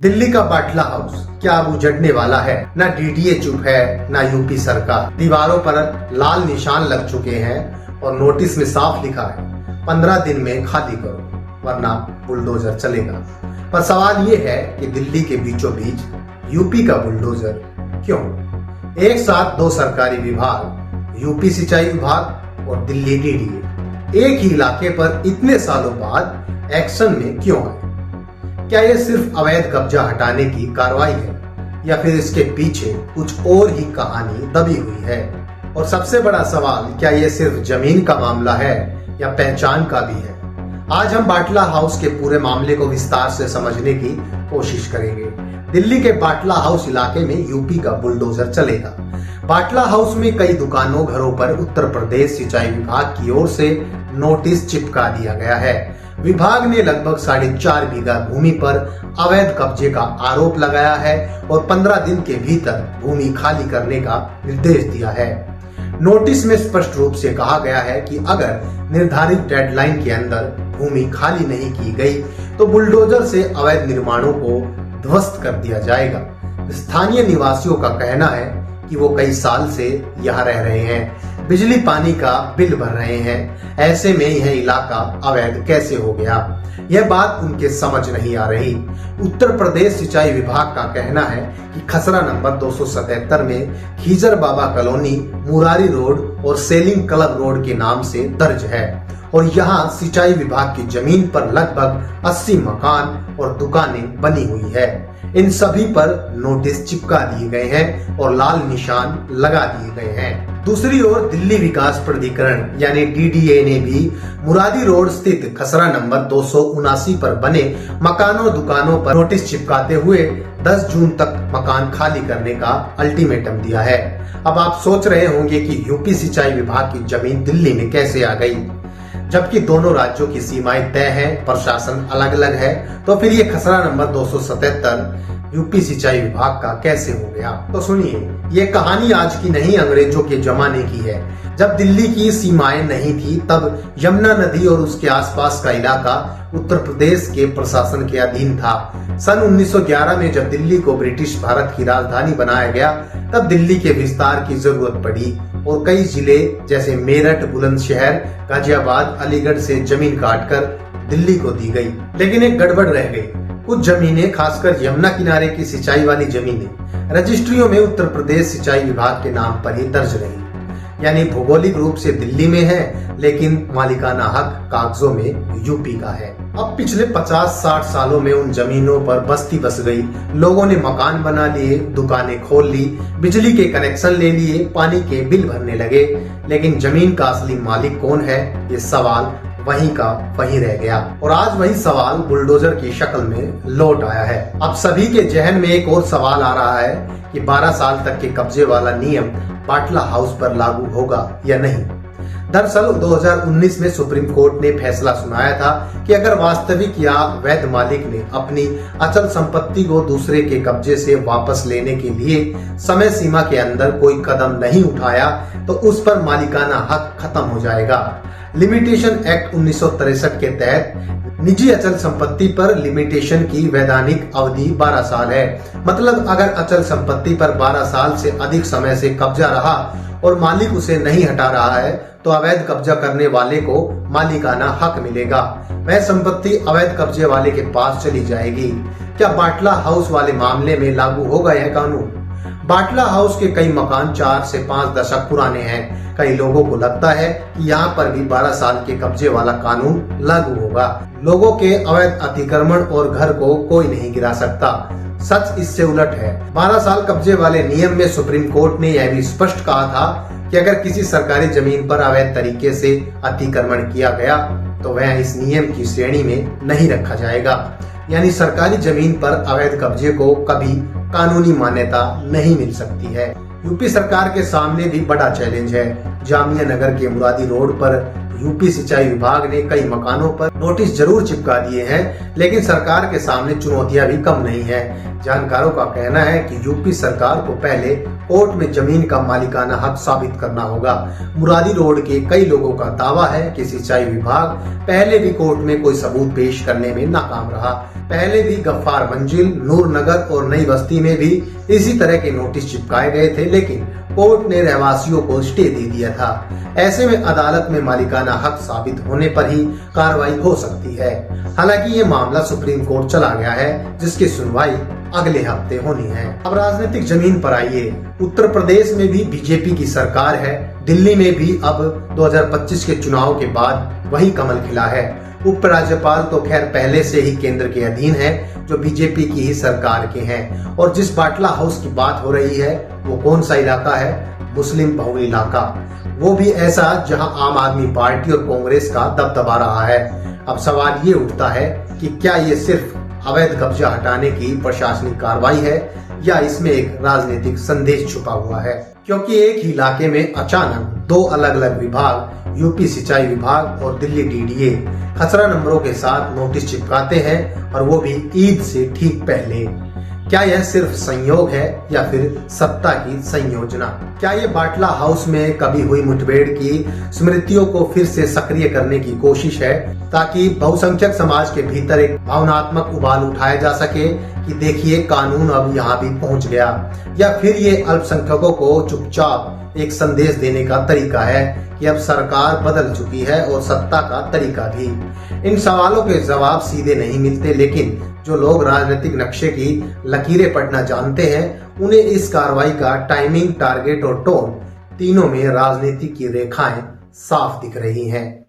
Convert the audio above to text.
दिल्ली का बाटला हाउस क्या अब उजड़ने वाला है? न डीडीए चुप है, न यूपी सरकार। दीवारों पर लाल निशान लग चुके हैं और नोटिस में साफ लिखा है 15 दिन में खाली करो वरना बुलडोजर चलेगा। पर सवाल ये है कि दिल्ली के बीचों बीच यूपी का बुलडोजर क्यों? एक साथ दो सरकारी विभाग, यूपी सिंचाई विभाग और दिल्ली डीडीए, एक ही इलाके पर इतने सालों बाद एक्शन में क्यों आए? क्या ये सिर्फ अवैध कब्जा हटाने की कार्रवाई है या फिर इसके पीछे कुछ और ही कहानी दबी हुई है? और सबसे बड़ा सवाल, क्या ये सिर्फ जमीन का मामला है या पहचान का भी है? आज हम बाटला हाउस के पूरे मामले को विस्तार से समझने की कोशिश करेंगे। दिल्ली के बाटला हाउस इलाके में यूपी का बुलडोजर चलेगा। बाटला हाउस में कई दुकानों, घरों पर उत्तर प्रदेश सिंचाई विभाग की ओर से नोटिस चिपका दिया गया है। विभाग ने लगभग 4.5 बीघा भूमि पर अवैध कब्जे का आरोप लगाया है और 15 दिन के भीतर भूमि खाली करने का निर्देश दिया है। नोटिस में स्पष्ट रूप से कहा गया है कि अगर निर्धारित डेडलाइन के अंदर भूमि खाली नहीं की गई तो बुलडोजर से अवैध निर्माणों को ध्वस्त कर दिया जाएगा। स्थानीय निवासियों का कहना है कि वो कई साल से यहाँ रह रहे हैं, बिजली पानी का बिल भर रहे हैं, ऐसे में यह इलाका अवैध कैसे हो गया? यह बात उनके समझ नहीं आ रही। उत्तर प्रदेश सिंचाई विभाग का कहना है कि खसरा नंबर 277 में खीजर बाबा कॉलोनी, मुरारी रोड और सेलिंग क्लब रोड के नाम से दर्ज है और यहाँ सिंचाई विभाग की जमीन पर लगभग 80 मकान और दुकानें बनी हुई है। इन सभी पर नोटिस चिपका दिए गए हैं और लाल निशान लगा दिए गए हैं। दूसरी ओर दिल्ली विकास प्राधिकरण यानी डीडीए ने भी मुरारी रोड स्थित खसरा नंबर 279 पर बने मकानों, दुकानों पर नोटिस चिपकाते हुए 10 जून तक मकान खाली करने का अल्टीमेटम दिया है। अब आप सोच रहे होंगे कि यूपी सिंचाई विभाग की जमीन दिल्ली में कैसे आ गई? जबकि दोनों राज्यों की सीमाएं तय हैं, प्रशासन अलग अलग है, तो फिर ये खसरा नंबर 277 यूपी सिंचाई विभाग का कैसे हो गया? तो सुनिए, ये कहानी आज की नहीं, अंग्रेजों के जमाने की है। जब दिल्ली की सीमाएं नहीं थी तब यमुना नदी और उसके आसपास का इलाका उत्तर प्रदेश के प्रशासन के अधीन था। सन 1911 में जब दिल्ली को ब्रिटिश भारत की राजधानी बनाया गया तब दिल्ली के विस्तार की जरूरत पड़ी और कई जिले जैसे मेरठ, बुलंदशहर, गाजियाबाद, अलीगढ़ से जमीन काटकर दिल्ली को दी गई। लेकिन एक गड़बड़ रह गई। कुछ जमीनें, खासकर यमुना किनारे की सिंचाई वाली जमीनें, रजिस्ट्रियों में उत्तर प्रदेश सिंचाई विभाग के नाम पर ही दर्ज रही, यानी भौगोलिक रूप से दिल्ली में है लेकिन मालिकाना हक कागजों में यूपी का है। अब पिछले 50-60 सालों में उन जमीनों पर बस्ती बस गई, लोगों ने मकान बना लिए, दुकानें खोल ली, बिजली के कनेक्शन ले लिए, पानी के बिल भरने लगे, लेकिन जमीन का असली मालिक कौन है, ये सवाल वहीं का वहीं रह गया। और आज वही सवाल बुलडोजर की शक्ल में लौट आया है। अब सभी के जहन में एक और सवाल आ रहा है कि 12 साल तक के कब्जे वाला नियम बाटला हाउस पर लागू होगा या नहीं। दरअसल 2019 में सुप्रीम कोर्ट ने फैसला सुनाया था कि अगर वास्तविक या वैध मालिक ने अपनी अचल संपत्ति को दूसरे के कब्जे से वापस लेने के लिए समय सीमा के अंदर कोई कदम नहीं उठाया तो उस पर मालिकाना हक खत्म हो जाएगा। लिमिटेशन एक्ट 1963 के तहत निजी अचल संपत्ति पर लिमिटेशन की वैधानिक अवधि 12 साल है। मतलब अगर अचल संपत्ति पर 12 साल से अधिक समय से कब्जा रहा और मालिक उसे नहीं हटा रहा है तो अवैध कब्जा करने वाले को मालिकाना हक मिलेगा। वह संपत्ति अवैध कब्जे वाले के पास चली जाएगी। क्या बाटला हाउस वाले मामले में लागू होगा यह कानून? बाटला हाउस के कई मकान 4 से 5 दशक पुराने हैं। कई लोगों को लगता है कि यहाँ पर भी 12 साल के कब्जे वाला कानून लागू होगा। लोगों के अवैध अतिक्रमण और घर को कोई नहीं गिरा सकता। सच इससे उलट है। 12 साल कब्जे वाले नियम में सुप्रीम कोर्ट ने यह भी स्पष्ट कहा था कि अगर किसी सरकारी जमीन पर अवैध तरीके से अतिक्रमण किया गया तो वह इस नियम की श्रेणी में नहीं रखा जाएगा। यानी सरकारी जमीन पर अवैध कब्जे को कभी कानूनी मान्यता नहीं मिल सकती है। यूपी सरकार के सामने भी बड़ा चैलेंज है। जामिया नगर के मुरादी रोड पर यूपी सिंचाई विभाग ने कई मकानों पर नोटिस जरूर चिपका दिए हैं, लेकिन सरकार के सामने चुनौतियां भी कम नहीं है। जानकारों का कहना है कि यूपी सरकार को पहले कोर्ट में जमीन का मालिकाना हक साबित करना होगा। मुरादी रोड के कई लोगों का दावा है कि सिंचाई विभाग पहले भी कोर्ट में कोई सबूत पेश करने में नाकाम रहा। पहले भी गफ्फार मंजिल, नूर नगर और नई बस्ती में भी इसी तरह के नोटिस चिपकाए गए थे, लेकिन कोर्ट ने रहवासियों को स्टे दे दिया था। ऐसे में अदालत में मालिकाना हक साबित होने पर ही कार्रवाई हो सकती है। हालांकि ये मामला सुप्रीम कोर्ट चला गया है, जिसकी सुनवाई अगले हफ्ते होनी है। अब राजनीतिक जमीन पर आइए। उत्तर प्रदेश में भी बीजेपी की सरकार है। दिल्ली में भी अब 2025 के चुनाव के बाद वही कमल खिला है। उपराज्यपाल तो खैर पहले से ही केंद्र के अधीन है, जो बीजेपी की ही सरकार के हैं। और जिस बाटला हाउस की बात हो रही है वो कौन सा इलाका है? मुस्लिम बहुल इलाका। वो भी ऐसा जहां आम आदमी पार्टी और कांग्रेस का दबदबा रहा है। अब सवाल ये उठता है कि क्या ये सिर्फ अवैध कब्जा हटाने की प्रशासनिक कार्रवाई है या इसमें एक राजनीतिक संदेश छुपा हुआ है? क्योंकि एक ही इलाके में अचानक दो अलग अलग विभाग, यूपी सिंचाई विभाग और दिल्ली डीडीए, खसरा नंबरों के साथ नोटिस चिपकाते हैं, और वो भी ईद से ठीक पहले। क्या यह सिर्फ संयोग है या फिर सत्ता की संयोजना? क्या ये बाटला हाउस में कभी हुई मुठभेड़ की स्मृतियों को फिर से सक्रिय करने की कोशिश है, ताकि बहुसंख्यक समाज के भीतर एक भावनात्मक उबाल उठाया जा सके कि देखिए कानून अब यहाँ भी पहुँच गया? या फिर ये अल्पसंख्यकों को चुपचाप एक संदेश देने का तरीका है कि अब सरकार बदल चुकी है और सत्ता का तरीका भी? इन सवालों के जवाब सीधे नहीं मिलते, लेकिन जो लोग राजनीतिक नक्शे की लकीरें पढ़ना जानते हैं, उन्हें इस कार्रवाई का टाइमिंग, टारगेट और टोन, तीनों में राजनीति की रेखाएं साफ दिख रही हैं।